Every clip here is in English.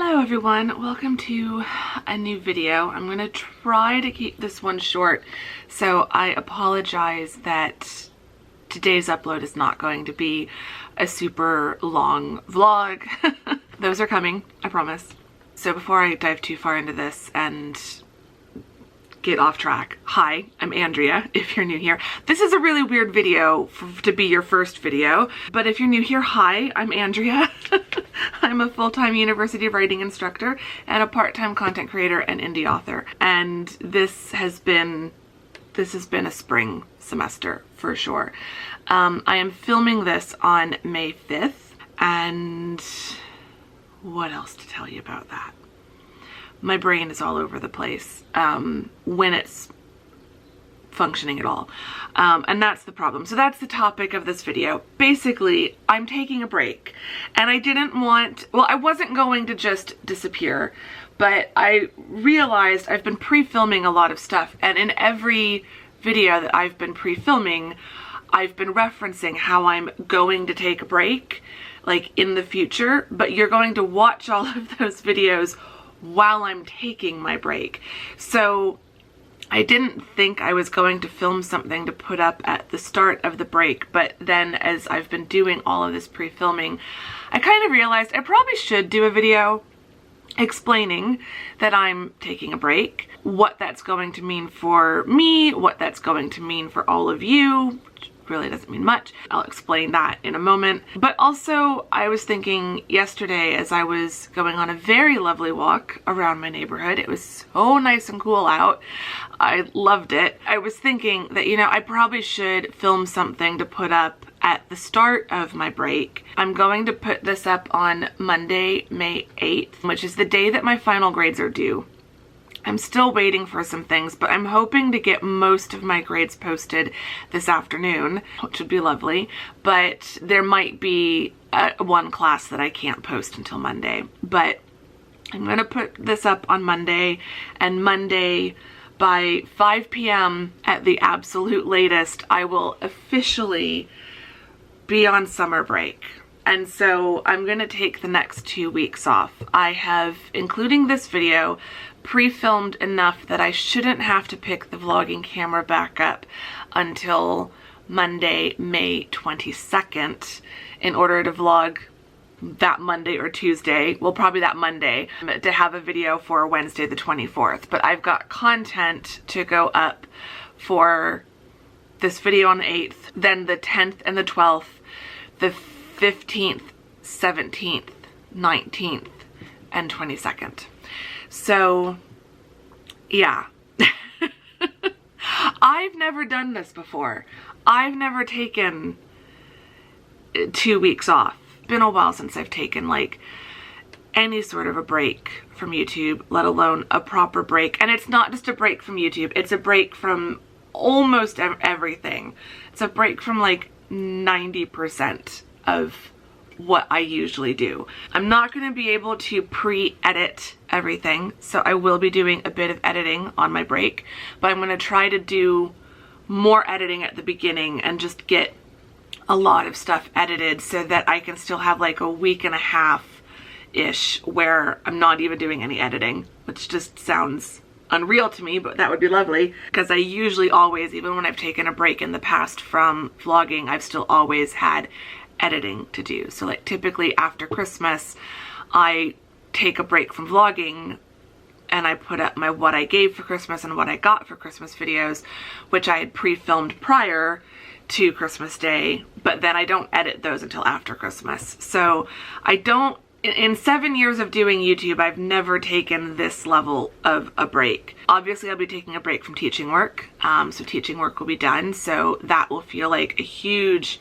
Hello everyone, welcome to a new video. I'm gonna try to keep this one short, so I apologize that today's upload is not going to be a super long vlog. Those are coming, I promise. So before I dive too far into this and get off track, hi, I'm Andrea, if you're new here. This is a really weird video to be your first video, but if you're new here, hi, I'm Andrea. I'm a full-time university writing instructor and a part-time content creator and indie author. And this has been a spring semester for sure. I am filming this on May 5th, and what else to tell you about that? My brain is all over the place when it's functioning at all. And that's the problem. So that's the topic of this video. Basically, I'm taking a break, and I wasn't going to just disappear, but I realized I've been pre-filming a lot of stuff, and in every video that I've been pre-filming, I've been referencing how I'm going to take a break, like in the future, but you're going to watch all of those videos while I'm taking my break. So I didn't think I was going to film something to put up at the start of the break, but then as I've been doing all of this pre-filming, I kind of realized I probably should do a video explaining that I'm taking a break, what that's going to mean for me, what that's going to mean for all of you, which really doesn't mean much. I'll explain that in a moment. But also, I was thinking yesterday as I was going on a very lovely walk around my neighborhood, it was so nice and cool out. I loved it. I was thinking that, you know, I probably should film something to put up at the start of my break. I'm going to put this up on Monday, May 8th, which is the day that my final grades are due. I'm still waiting for some things, but I'm hoping to get most of my grades posted this afternoon, which would be lovely, but there might be one class that I can't post until Monday. But I'm gonna put this up on Monday, and Monday by 5 p.m. at the absolute latest, I will officially be on summer break. And so I'm gonna take the next 2 weeks off. I have, including this video, pre-filmed enough that I shouldn't have to pick the vlogging camera back up until Monday, May 22nd in order to vlog that Monday or Tuesday, well, probably that Monday, to have a video for Wednesday the 24th. But I've got content to go up for this video on the 8th, then the 10th and the 12th, the 15th, 17th, 19th, and 22nd. So, yeah. I've never done this before. I've never taken 2 weeks off. It's been a while since I've taken like any sort of a break from YouTube, let alone a proper break. And it's not just a break from YouTube, it's a break from almost everything. It's a break from like 90% of what I usually do. I'm not going to be able to pre-edit everything, so I will be doing a bit of editing on my break, but I'm going to try to do more editing at the beginning and just get a lot of stuff edited so that I can still have like a week and a half-ish where I'm not even doing any editing, which just sounds unreal to me, but that would be lovely, because I usually always, even when I've taken a break in the past from vlogging, I've still always had editing to do. So like typically after Christmas, I take a break from vlogging and I put up my what I gave for Christmas and what I got for Christmas videos, which I had pre-filmed prior to Christmas Day, but then I don't edit those until after Christmas. So I don't, in 7 years of doing YouTube, I've never taken this level of a break. Obviously, I'll be taking a break from teaching work, so teaching work will be done, so that will feel like a huge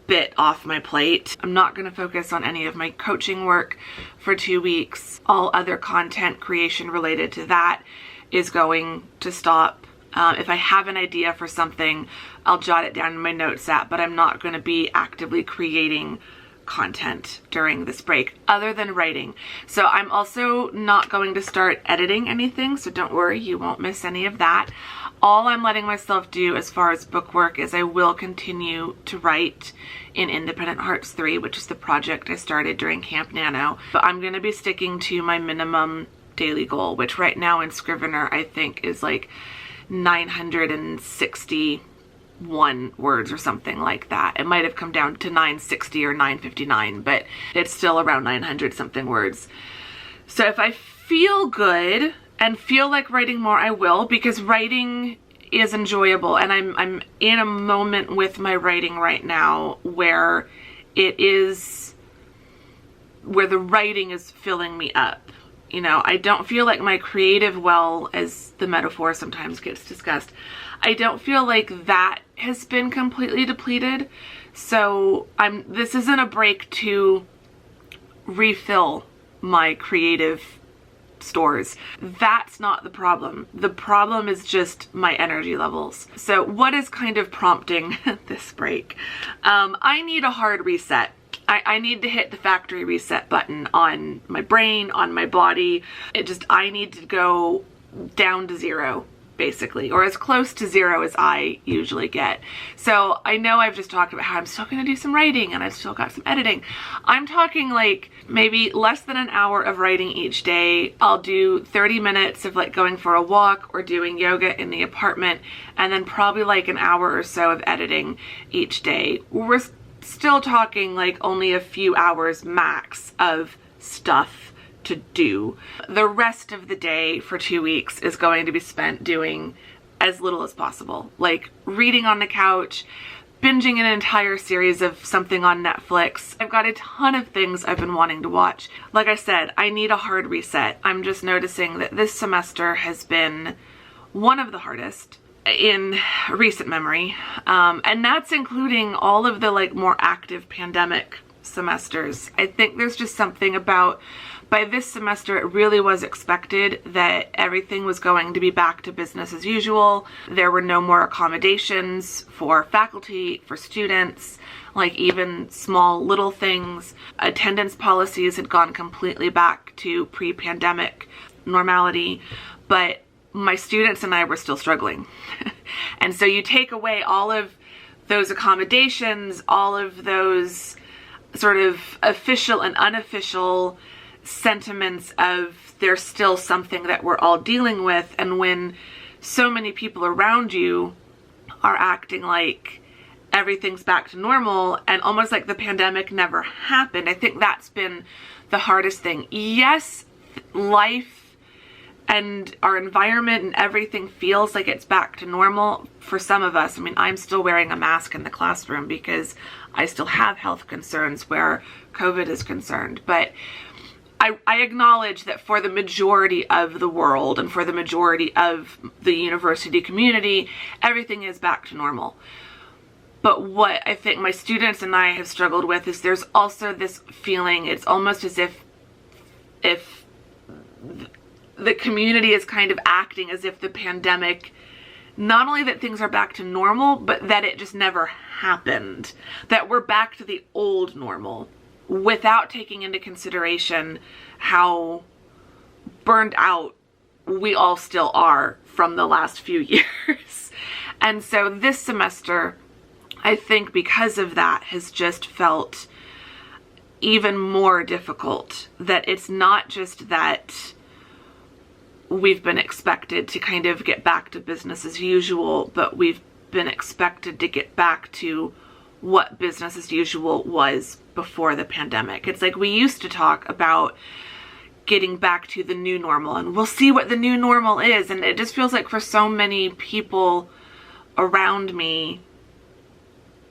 bit off my plate. I'm not going to focus on any of my coaching work for 2 weeks. All other content creation related to that is going to stop. If I have an idea for something, I'll jot it down in my notes app, but I'm not going to be actively creating content during this break other than writing. So I'm also not going to start editing anything, so don't worry, you won't miss any of that. all I'm letting myself do as far as book work is I will continue to write in Independent Hearts 3, which is the project I started during Camp Nano. But I'm going to be sticking to my minimum daily goal, which right now in Scrivener I think is like 961 words or something like that. It might have come down to 960 or 959, but it's still around 900 something words. So if I feel good and feel like writing more, I will, because writing is enjoyable, and I'm in a moment with my writing right now where the writing is filling me up. You know, I don't feel like my creative well, as the metaphor sometimes gets discussed, I don't feel like that has been completely depleted. So this isn't a break to refill my creative stores. That's not the problem. The problem is just my energy levels. So what is kind of prompting this break? I need a hard reset. I need to hit the factory reset button on my brain, on my body. I need to go down to zero, basically, or as close to zero as I usually get. So I know I've just talked about how I'm still going to do some writing and I've still got some editing. I'm talking like maybe less than an hour of writing each day. I'll do 30 minutes of like going for a walk or doing yoga in the apartment, and then probably like an hour or so of editing each day. We're still talking like only a few hours max of stuff to do. The rest of the day for 2 weeks is going to be spent doing as little as possible, like reading on the couch, binging an entire series of something on Netflix. I've got a ton of things I've been wanting to watch. Like I said, I need a hard reset. I'm just noticing that this semester has been one of the hardest in recent memory, and that's including all of the like more active pandemic semesters. I think there's just something about, by this semester it really was expected that everything was going to be back to business as usual. There were no more accommodations for faculty, for students, like even small little things. Attendance policies had gone completely back to pre-pandemic normality, but my students and I were still struggling. And so you take away all of those accommodations, all of those sort of official and unofficial sentiments of there's still something that we're all dealing with, and when so many people around you are acting like everything's back to normal and almost like the pandemic never happened, I think that's been the hardest thing. Yes, life and our environment and everything feels like it's back to normal for some of us. I mean, I'm still wearing a mask in the classroom because I still have health concerns where COVID is concerned. But I acknowledge that for the majority of the world and for the majority of the university community, everything is back to normal. But what I think my students and I have struggled with is there's also this feeling, it's almost as if the community is kind of acting as if the pandemic, not only that things are back to normal, but that it just never happened. That we're back to the old normal without taking into consideration how burned out we all still are from the last few years. And so this semester, I think because of that, has just felt even more difficult. That it's not just that we've been expected to kind of get back to business as usual, but we've been expected to get back to what business as usual was before the pandemic. It's like we used to talk about getting back to the new normal, and we'll see what the new normal is. And it just feels like for so many people around me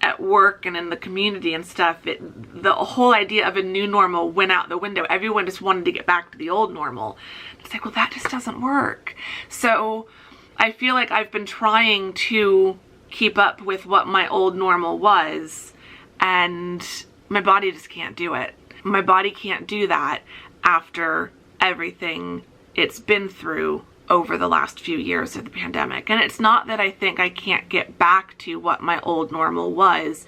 at work and in the community and stuff, the whole idea of a new normal went out the window. Everyone just wanted to get back to the old normal. It's like, well, that just doesn't work. So I feel like I've been trying to keep up with what my old normal was, and my body just can't do it. My body can't do that after everything it's been through over the last few years of the pandemic. And it's not that I think I can't get back to what my old normal was.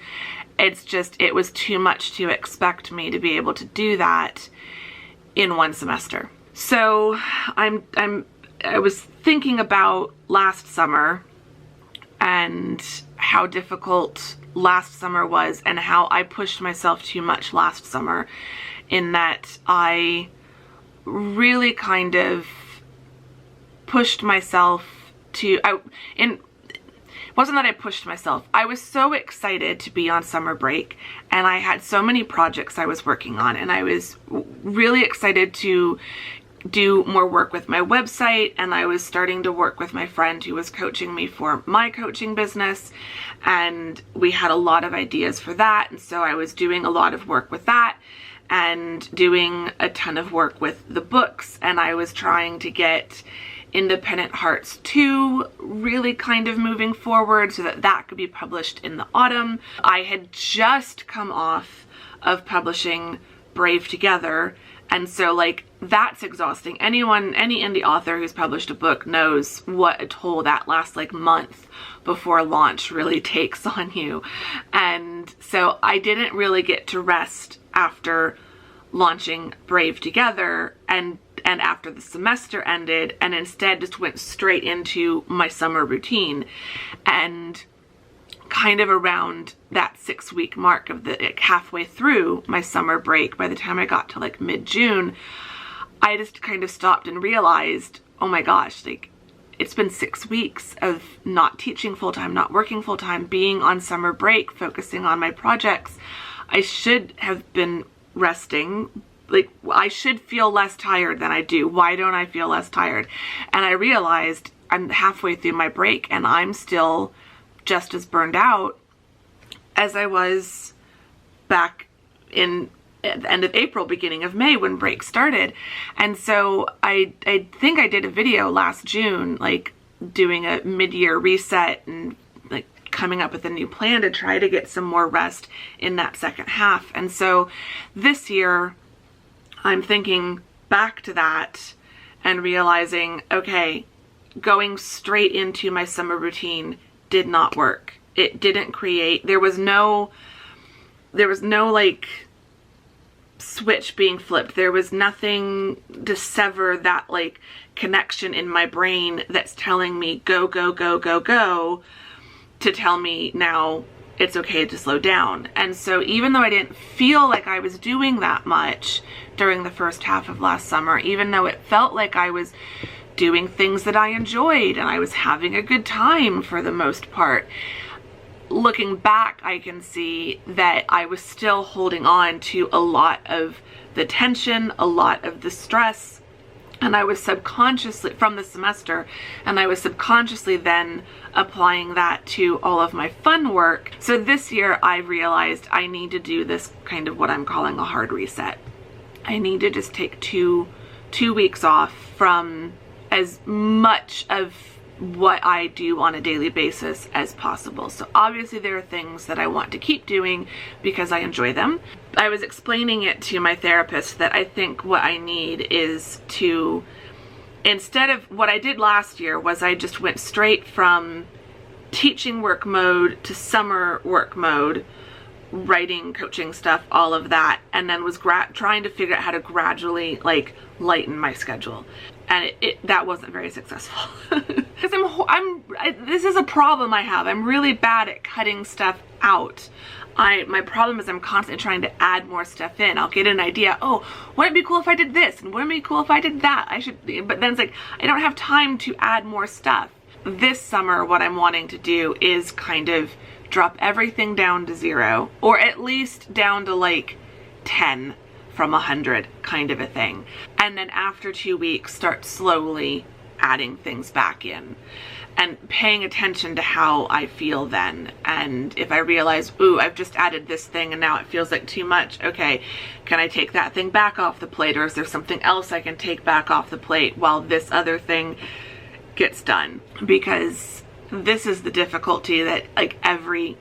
It's just, it was too much to expect me to be able to do that in one semester. So I was thinking about last summer and how difficult last summer was, and how I pushed myself too much last summer, in that I really kind of pushed myself to, it wasn't that I pushed myself. I was so excited to be on summer break, and I had so many projects I was working on, and I was really excited to do more work with my website, and I was starting to work with my friend who was coaching me for my coaching business, and we had a lot of ideas for that, and so I was doing a lot of work with that and doing a ton of work with the books, and I was trying to get Independent Hearts 2 really kind of moving forward so that that could be published in the autumn. I had just come off of publishing Brave Together, and so like that's exhausting. Any indie author who's published a book knows what a toll that last like month before launch really takes on you. And so I didn't really get to rest after launching Brave Together and after the semester ended, and instead just went straight into my summer routine. And kind of around that 6-week mark of the halfway through my summer break, by the time I got to like mid-June, I just kind of stopped and realized, oh my gosh, like it's been 6 weeks of not teaching full-time, not working full-time, being on summer break, focusing on my projects. I should have been resting. Like, I should feel less tired than I do. Why don't I feel less tired? And I realized I'm halfway through my break and I'm still just as burned out as I was back in at the end of April, beginning of May, when break started. And so I think I did a video last June, like doing a mid-year reset and like coming up with a new plan to try to get some more rest in that second half. And so this year I'm thinking back to that and realizing, okay, going straight into my summer routine did not work. It didn't create, there was no like switch being flipped. There was nothing to sever that like connection in my brain that's telling me go, go, go, go, go, to tell me now it's okay to slow down. And so even though I didn't feel like I was doing that much during the first half of last summer, even though it felt like I was doing things that I enjoyed and I was having a good time for the most part, looking back, I can see that I was still holding on to a lot of the tension, a lot of the stress, and I was subconsciously, from the semester, and I was subconsciously then applying that to all of my fun work. So this year I realized I need to do this kind of what I'm calling a hard reset. I need to just take two weeks off from as much of what I do on a daily basis as possible. So obviously there are things that I want to keep doing because I enjoy them. I was explaining it to my therapist that I think what I need is to, instead of what I did last year was I just went straight from teaching work mode to summer work mode, writing, coaching stuff, all of that, and then was trying to figure out how to gradually like lighten my schedule. And that wasn't very successful because this is a problem I have. I'm really bad at cutting stuff out. My problem is I'm constantly trying to add more stuff in. I'll get an idea. Oh, wouldn't it be cool if I did this? And wouldn't it be cool if I did that? But then it's like, I don't have time to add more stuff. This summer, what I'm wanting to do is kind of drop everything down to 0, or at least down to like 10 from 100 kind of a thing. And then after 2 weeks, start slowly adding things back in and paying attention to how I feel then. And if I realize, ooh, I've just added this thing and now it feels like too much, okay, can I take that thing back off the plate, or is there something else I can take back off the plate while this other thing gets done? Because this is the difficulty that like every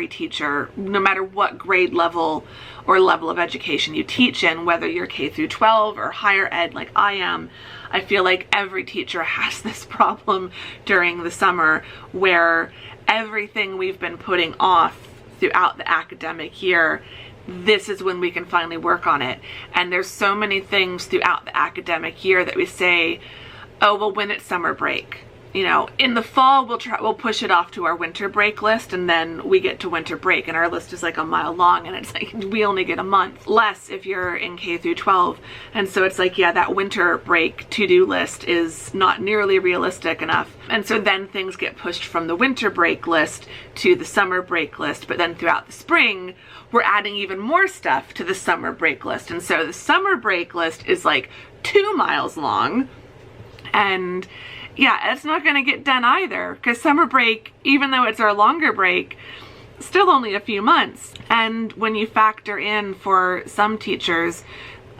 teacher, no matter what grade level or level of education you teach in, whether you're K through 12 or higher ed like I am, I feel like every teacher has this problem during the summer where everything we've been putting off throughout the academic year, this is when we can finally work on it. And there's so many things throughout the academic year that we say, oh, well, when it's summer break, you know, in the fall we'll push it off to our winter break list, and then we get to winter break and our list is like a mile long, and it's like we only get a month less if you're in K through 12. And so it's like, yeah, that winter break to-do list is not nearly realistic enough. And so then things get pushed from the winter break list to the summer break list, but then throughout the spring we're adding even more stuff to the summer break list. And so the summer break list is like 2 miles long, and yeah, it's not going to get done either, because summer break, even though it's our longer break, still only a few months. And when you factor in for some teachers,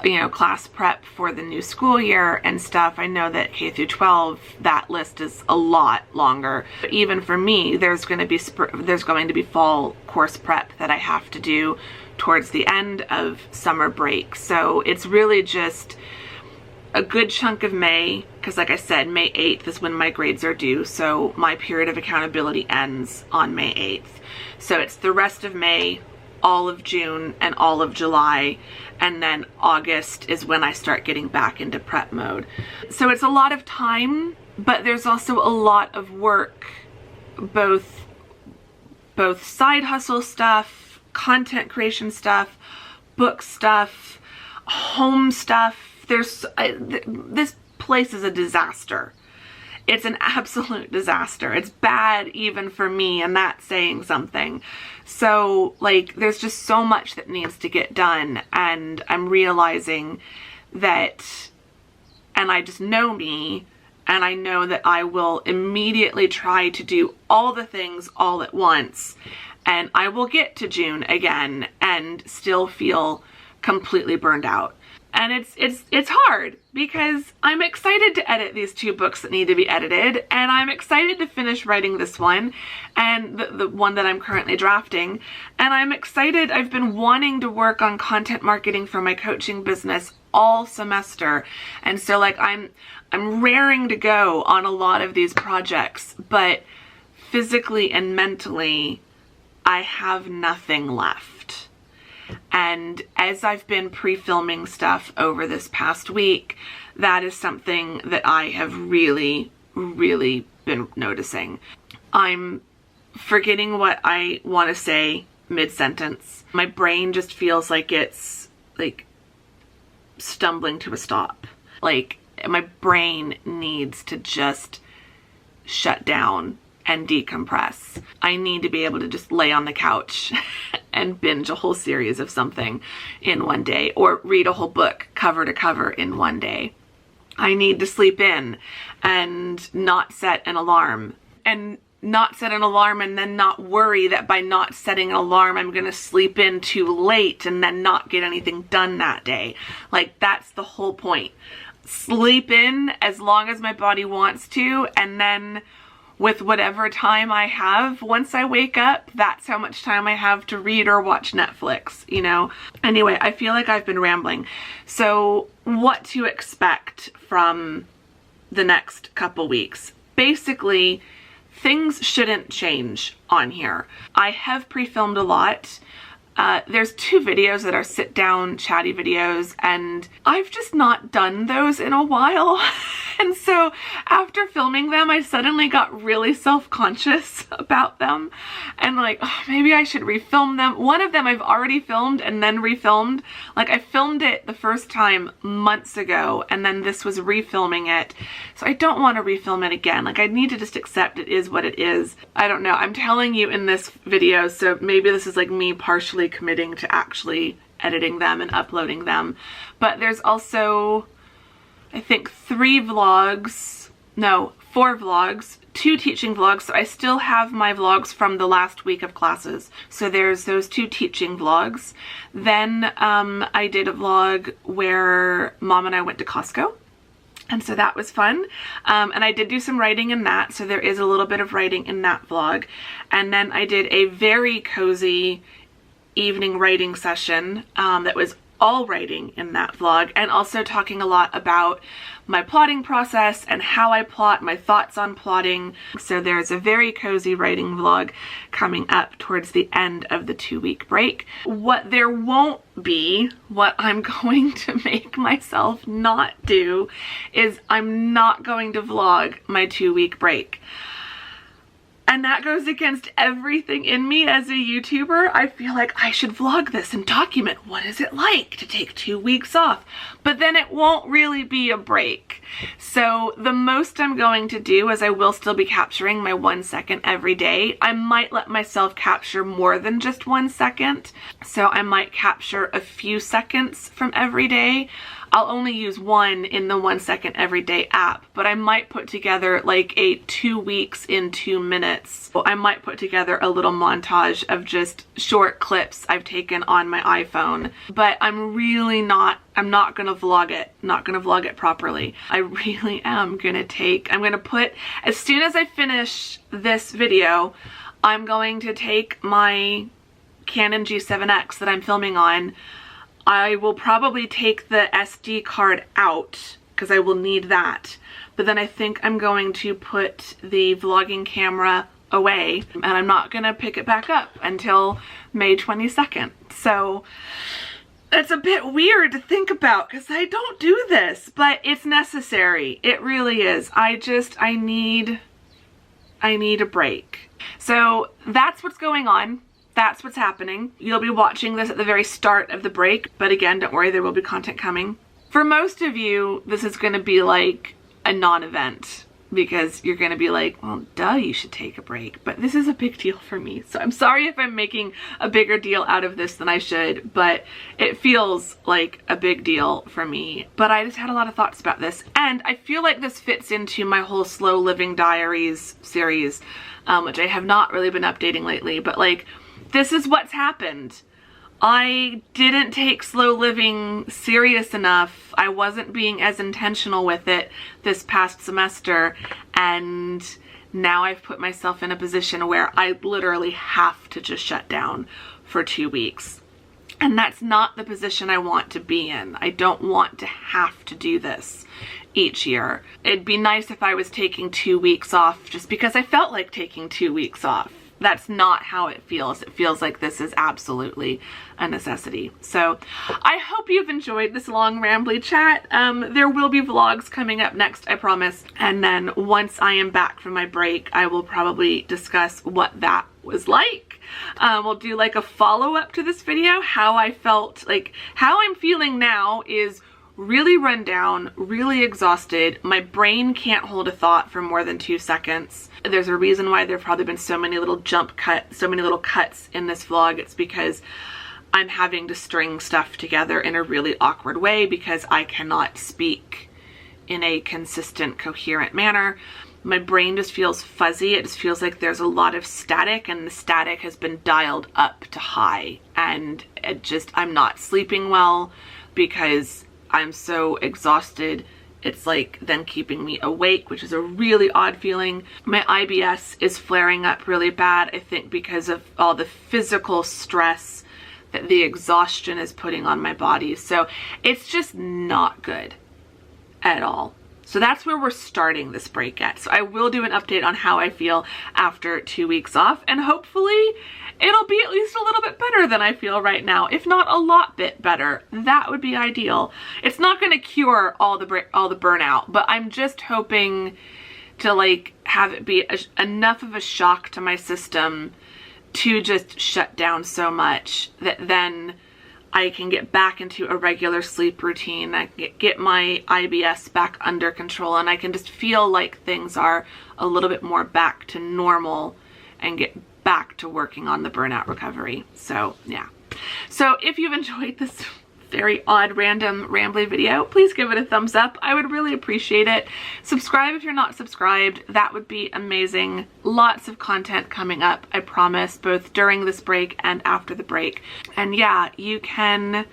you know, class prep for the new school year and stuff, I know that K through 12, that list is a lot longer. But even for me, there's going to be fall course prep that I have to do towards the end of summer break. So it's really just a good chunk of May, because like I said, May 8th is when my grades are due, so my period of accountability ends on May 8th. So it's the rest of May, all of June, and all of July, and then August is when I start getting back into prep mode. So it's a lot of time, but there's also a lot of work, both side hustle stuff, content creation stuff, book stuff, home stuff. This place is a disaster. It's an absolute disaster. It's bad even for me, and that's saying something. So like, there's just so much that needs to get done, and I'm realizing that, and I just know me, and I know that I will immediately try to do all the things all at once, and I will get to June again and still feel completely burned out. And it's hard, because I'm excited to edit these 2 books that need to be edited, and I'm excited to finish writing this one and the one that I'm currently drafting. And I'm excited. I've been wanting to work on content marketing for my coaching business all semester. And so like I'm raring to go on a lot of these projects, but physically and mentally I have nothing left. And as I've been pre-filming stuff over this past week, that is something that I have really, really been noticing. I'm forgetting what I want to say mid-sentence. My brain just feels like it's like stumbling to a stop. Like my brain needs to just shut down and decompress. I need to be able to just lay on the couch and binge a whole series of something in one day, or read a whole book cover to cover in one day. I need to sleep in and not set an alarm, and then not worry that by not setting an alarm I'm gonna sleep in too late and then not get anything done that day. Like, that's the whole point. Sleep in as long as my body wants to, and then with whatever time I have, once I wake up, that's how much time I have to read or watch Netflix, you know? Anyway, I feel like I've been rambling. So what to expect from the next couple weeks? Basically, things shouldn't change on here. I have pre-filmed a lot. There's 2 videos that are sit-down chatty videos, and I've just not done those in a while. And so after filming them, I suddenly got really self-conscious about them, and like, oh, maybe I should refilm them. One of them I've already filmed and then refilmed. Like, I filmed it the first time months ago, and then this was refilming it. So I don't want to refilm it again. Like, I need to just accept it is what it is. I don't know. I'm telling you in this video, so maybe this is like me partially committing to actually editing them and uploading them. But there's also, I think, 4 vlogs, 2 teaching vlogs. So I still have my vlogs from the last week of classes. So there's those 2 teaching vlogs. Then I did a vlog where Mom and I went to Costco. And so that was fun. And I did do some writing in that. So there is a little bit of writing in that vlog. And then I did a very cozy evening writing session that was all writing in that vlog, and also talking a lot about my plotting process and how I plot, my thoughts on plotting. So there's a very cozy writing vlog coming up towards the end of the 2-week break. What there won't be, what I'm going to make myself not do, is I'm not going to vlog my 2-week break. And that goes against everything in me as a YouTuber. I feel like I should vlog this and document what is it like to take 2 weeks off. But then it won't really be a break. So the most I'm going to do is I will still be capturing my 1 second every day. I might let myself capture more than just 1 second. So I might capture a few seconds from every day. I'll only use one in the 1 second everyday app, but I might put together like a 2 weeks in 2 minutes. I might put together a little montage of just short clips I've taken on my iPhone, but I'm not gonna vlog it, not gonna vlog it properly. I really am gonna put, as soon as I finish this video, I'm going to take my Canon G7X that I'm filming on. I will probably take the SD card out because I will need that. But then I think I'm going to put the vlogging camera away, and I'm not gonna pick it back up until May 22nd. So it's a bit weird to think about because I don't do this, but it's necessary. It really is. I need a break. So that's what's going on. That's what's happening. You'll be watching this at the very start of the break, but again, don't worry, there will be content coming. For most of you, this is gonna be like a non-event because you're gonna be like, well, duh, you should take a break. But this is a big deal for me. So I'm sorry if I'm making a bigger deal out of this than I should, but it feels like a big deal for me. But I just had a lot of thoughts about this. And I feel like this fits into my whole Slow Living Diaries series, which I have not really been updating lately, but like, this is what's happened. I didn't take slow living serious enough. I wasn't being as intentional with it this past semester, and now I've put myself in a position where I literally have to just shut down for 2 weeks. And that's not the position I want to be in. I don't want to have to do this each year. It'd be nice if I was taking 2 weeks off just because I felt like taking 2 weeks off. That's not how it feels. It feels like this is absolutely a necessity. So I hope you've enjoyed this long rambly chat. There will be vlogs coming up next, I promise. And then once I am back from my break, I will probably discuss what that was like. We'll do like a follow-up to this video. How I felt, like how I'm feeling now is really run down, really exhausted. My brain can't hold a thought for more than 2 seconds. There's a reason why there've probably been so many little so many little cuts in this vlog. It's because I'm having to string stuff together in a really awkward way because I cannot speak in a consistent, coherent manner. My brain just feels fuzzy. It just feels like there's a lot of static, and the static has been dialed up to high. And I'm not sleeping well because I'm so exhausted. It's like then keeping me awake, which is a really odd feeling. My IBS is flaring up really bad, I think because of all the physical stress that the exhaustion is putting on my body. So it's just not good at all. So that's where we're starting this break at. So I will do an update on how I feel after 2 weeks off, and hopefully it'll be at least a little bit better than I feel right now, if not a lot bit better. That would be ideal. It's not going to cure all the burnout, but I'm just hoping to like have it be enough of a shock to my system to just shut down so much that then I can get back into a regular sleep routine. I can get my IBS back under control, and I can just feel like things are a little bit more back to normal and get back to working on the burnout recovery. So yeah. So if you've enjoyed this very odd, random, rambly video, please give it a thumbs up. I would really appreciate it. Subscribe if you're not subscribed. That would be amazing. Lots of content coming up, I promise, both during this break and after the break. And yeah, you can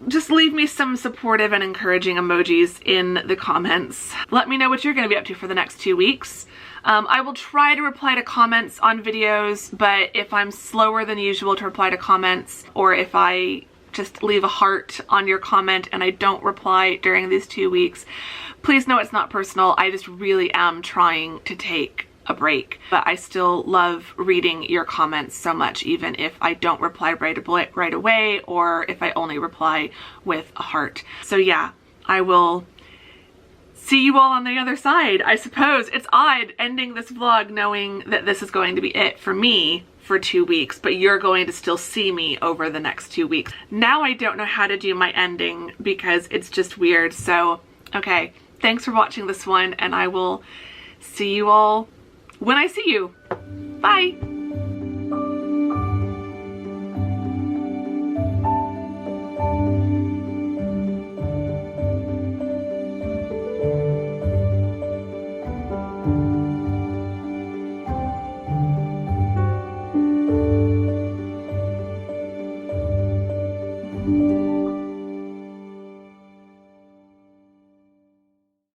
just leave me some supportive and encouraging emojis in the comments. Let me know what you're going to be up to for the next 2 weeks. I will try to reply to comments on videos, but if I'm slower than usual to reply to comments, or if I just leave a heart on your comment and I don't reply during these 2 weeks, please know it's not personal. I just really am trying to take a break, but I still love reading your comments so much, even if I don't reply right away or if I only reply with a heart. So yeah, I will see you all on the other side, I suppose. It's odd ending this vlog knowing that this is going to be it for me for 2 weeks, but you're going to still see me over the next 2 weeks. Now I don't know how to do my ending because it's just weird. So, okay, thanks for watching this one, and I will see you all when I see you. Bye!